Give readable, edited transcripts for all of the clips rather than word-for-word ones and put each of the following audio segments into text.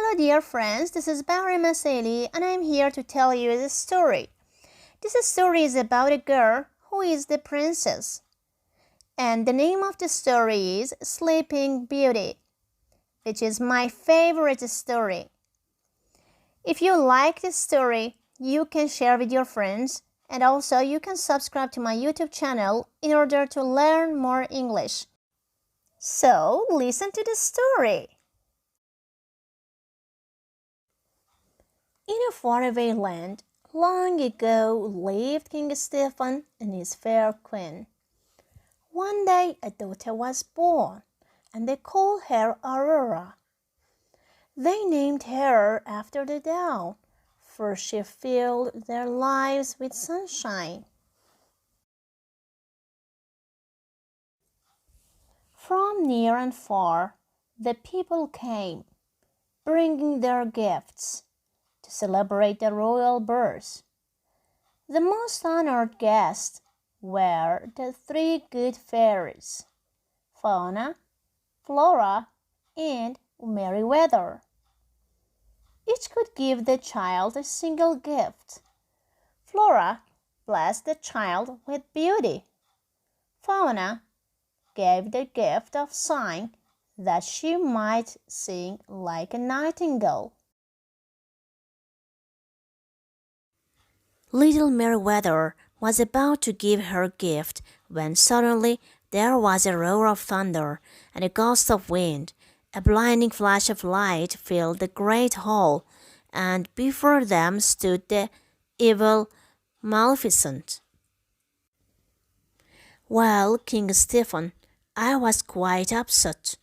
Hello dear friends, this is Bahri Maseli and I am here to tell you this story. This story is about a girl who is the princess. And the name of the story is Sleeping Beauty, which is my favorite story. If you like this story, you can share with your friends and also you can subscribe to my YouTube channel in order to learn more English. So, listen to the story. In a faraway land, long ago lived King Stephen and his fair queen. One day a daughter was born, and they called her Aurora. They named her after the dawn, for she filled their lives with sunshine. From near and far, the people came, bringing their gifts to celebrate the royal birth. The most honored guests were the three good fairies, Fauna, Flora, and Merryweather. Each could give the child a single gift. Flora blessed the child with beauty. Fauna gave the gift of song that she might sing like a nightingale. Little Merryweather was about to give her gift when suddenly there was a roar of thunder and a gust of wind. A blinding flash of light filled the great hall, and before them stood the evil Maleficent. Well, King Stephen, I was quite upset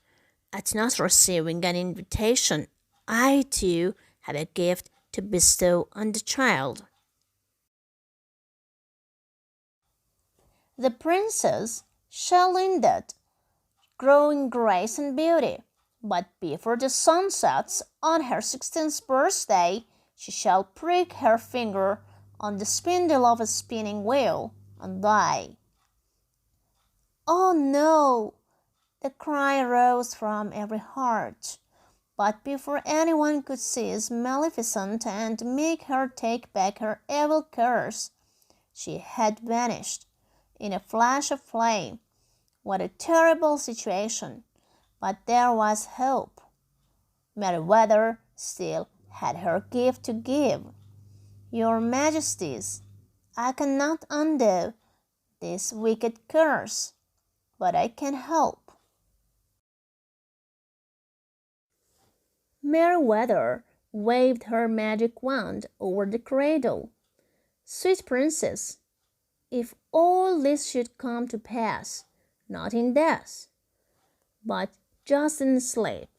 at not receiving an invitation. I too have a gift to bestow on the child. The princess shall indeed grow in grace and beauty, but before the sun sets on her 16th birthday, she shall prick her finger on the spindle of a spinning wheel and die. Oh no! The cry rose from every heart, but before anyone could seize Maleficent and make her take back her evil curse, she had vanished in a flash of flame. What a terrible situation! But there was hope. Merryweather still had her gift to give. Your Majesties, I cannot undo this wicked curse, but I can help. Merryweather waved her magic wand over the cradle. Sweet princess, if all this should come to pass, not in death, but just in sleep,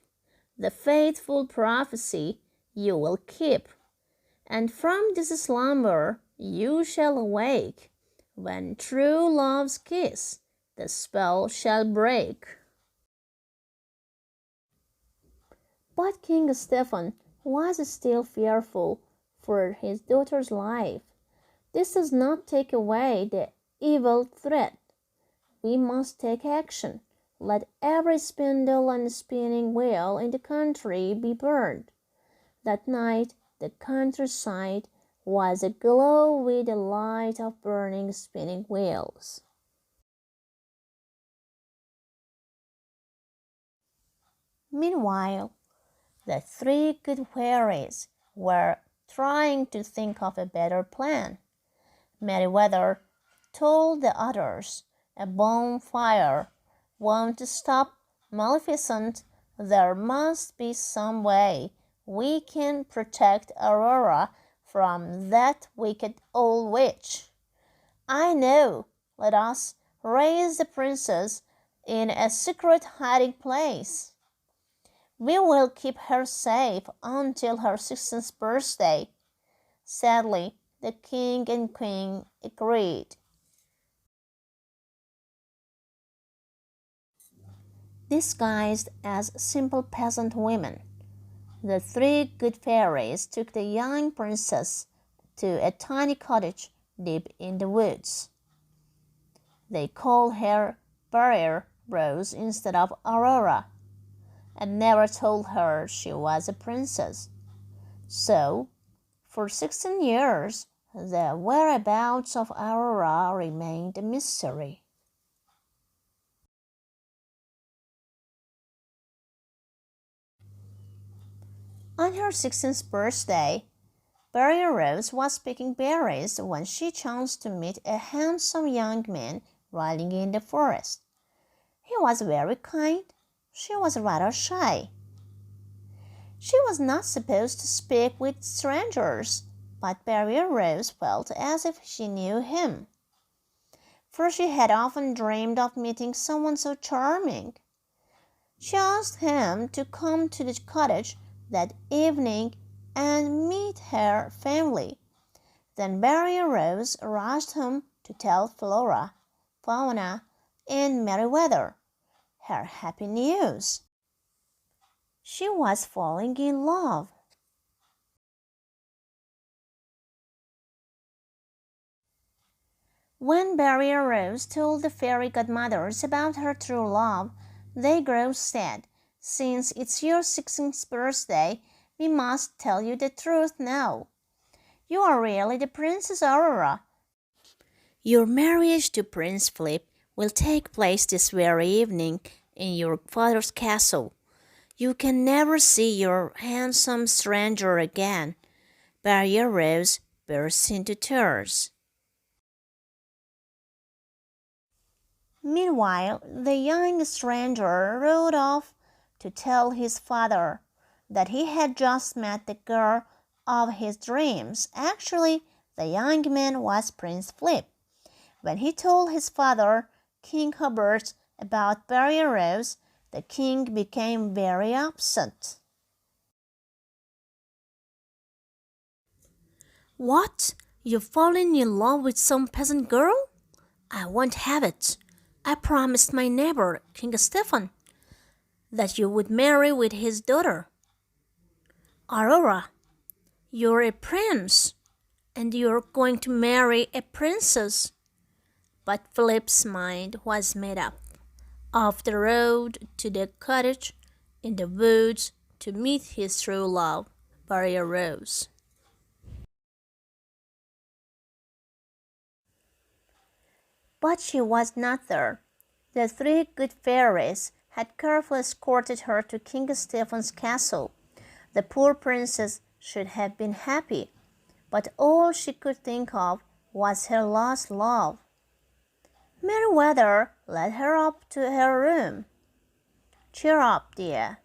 the faithful prophecy you will keep, and from this slumber you shall awake, when true love's kiss the spell shall break. But King Stephen was still fearful for his daughter's life. This does not take away the evil threat. We must take action. Let every spindle and spinning wheel in the country be burned. That night the countryside was aglow with the light of burning spinning wheels. Meanwhile, the three good fairies were trying to think of a better plan. Merryweather told the others a bonfire won't stop Maleficent. There must be some way we can protect Aurora from that wicked old witch. I know. Let us raise the princess in a secret hiding place. We will keep her safe until her 16th birthday. Sadly, the king and queen agreed. Disguised as simple peasant women, the three good fairies took the young princess to a tiny cottage deep in the woods. They called her Barrier Rose instead of Aurora. and never told her she was a princess. So, for 16 years, the whereabouts of Aurora remained a mystery. On her 16th birthday, Berry Rose was picking berries when she chanced to meet a handsome young man riding in the forest. He was very kind. She was rather shy. She was not supposed to speak with strangers, but Berry Rose felt as if she knew him, for she had often dreamed of meeting someone so charming. She asked him to come to the cottage that evening and meet her family. Then Berry Rose rushed home to tell Flora, Fauna, and Merryweather her happy news. She was falling in love. When Berry Rose told the fairy godmothers about her true love, they grew sad. Since it's your 16th birthday, we must tell you the truth now. You are really the Princess Aurora. Your marriage to Prince Philip will take place this very evening in your father's castle. You can never see your handsome stranger again. Berry Rose burst into tears. Meanwhile, the young stranger rode off to tell his father that he had just met the girl of his dreams. Actually, the young man was Prince Philip. When he told his father, King Hubert, about Berry Rose, the king became very upset. What? You've fallen in love with some peasant girl? I won't have it. I promised my neighbor, King Stephen, that you would marry with his daughter. Aurora, you're a prince, and you're going to marry a princess. But Philip's mind was made up. Off the road to the cottage in the woods to meet his true love, Berry Rose. But she was not there. The three good fairies had carefully escorted her to King Stephen's castle. The poor princess should have been happy, but all she could think of was her lost love. Merryweather led her up to her room. Cheer up, dear.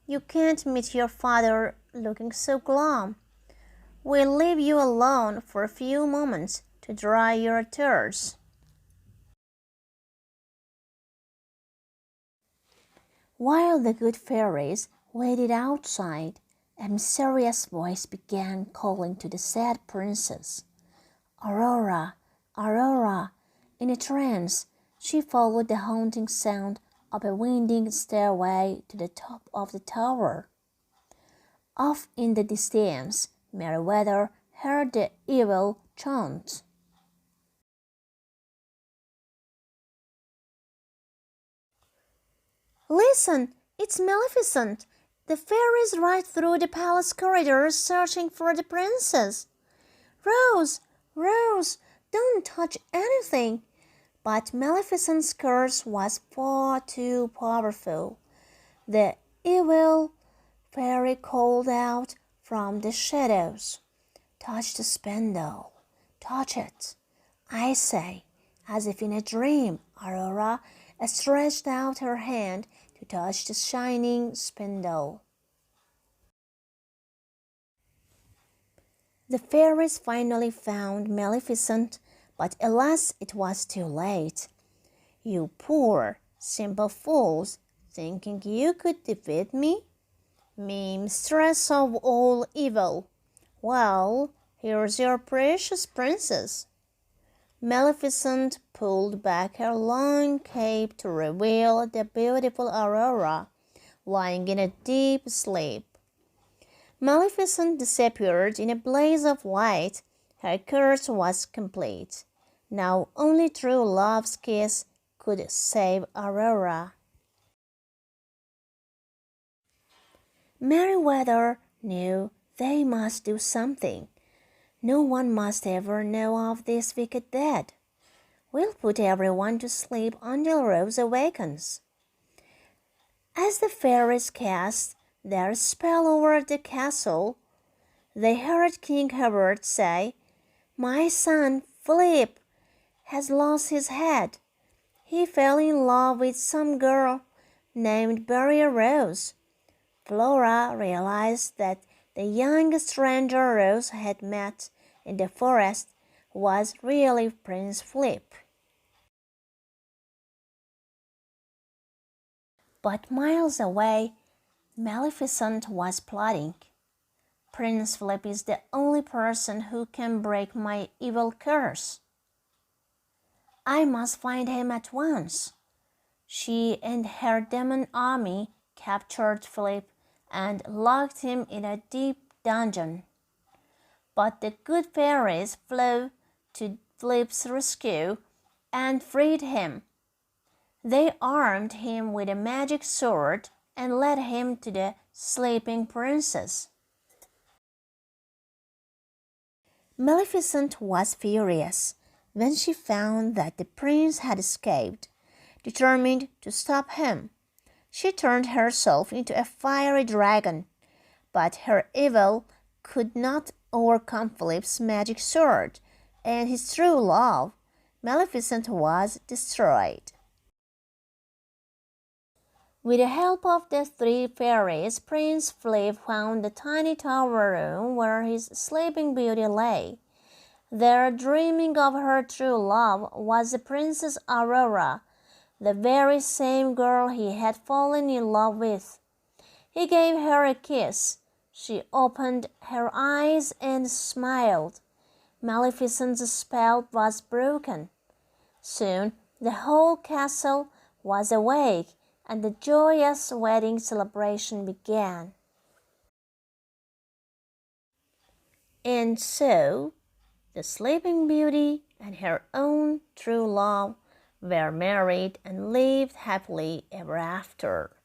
You can't meet your father looking so glum. We'll leave you alone for a few moments to dry your tears. While the good fairies waited outside, a mysterious voice began calling to the sad princess. Aurora, Aurora! In a trance, she followed the haunting sound of a winding stairway to the top of the tower. Off in the distance, Merryweather heard the evil chant. Listen, it's Maleficent. The fairies ride through the palace corridors searching for the princess. Rose, Rose, don't touch anything. But Maleficent's curse was far too powerful. The evil fairy called out from the shadows. Touch the spindle. Touch it. I say, as if in a dream, Aurora stretched out her hand to touch the shining spindle. The fairies finally found Maleficent, but alas, it was too late. You poor, simple fools, thinking you could defeat me? Me, mistress of all evil. Well, here's your precious princess. Maleficent pulled back her long cape to reveal the beautiful Aurora, lying in a deep sleep. Maleficent disappeared in a blaze of light. Her curse was complete. Now only true love's kiss could save Aurora. Meriwether knew they must do something. No one must ever know of this wicked deed. We'll put everyone to sleep until Rose awakens. As the fairies cast their spell over the castle, they heard King Herbert say, "My son, Philip, has lost his head. He fell in love with some girl named Barrier Rose." Flora realized that the young stranger Rose had met in the forest was really Prince Philip. But miles away, Maleficent was plotting. "Prince Philip is the only person who can break my evil curse. I must find him at once." She and her demon army captured Philip and locked him in a deep dungeon. But the good fairies flew to Philip's rescue and freed him. They armed him with a magic sword and led him to the sleeping princess. Maleficent was furious when she found that the prince had escaped. Determined to stop him, she turned herself into a fiery dragon, but her evil could not overcome Philip's magic sword, and his true love. Maleficent was destroyed. With the help of the three fairies, Prince Philip found the tiny tower room where his sleeping beauty lay. There, dreaming of her true love, was the Princess Aurora, the very same girl he had fallen in love with. He gave her a kiss. She opened her eyes and smiled. Maleficent's spell was broken. Soon the whole castle was awake, and the joyous wedding celebration began. And so, the Sleeping Beauty and her own true love were married and lived happily ever after.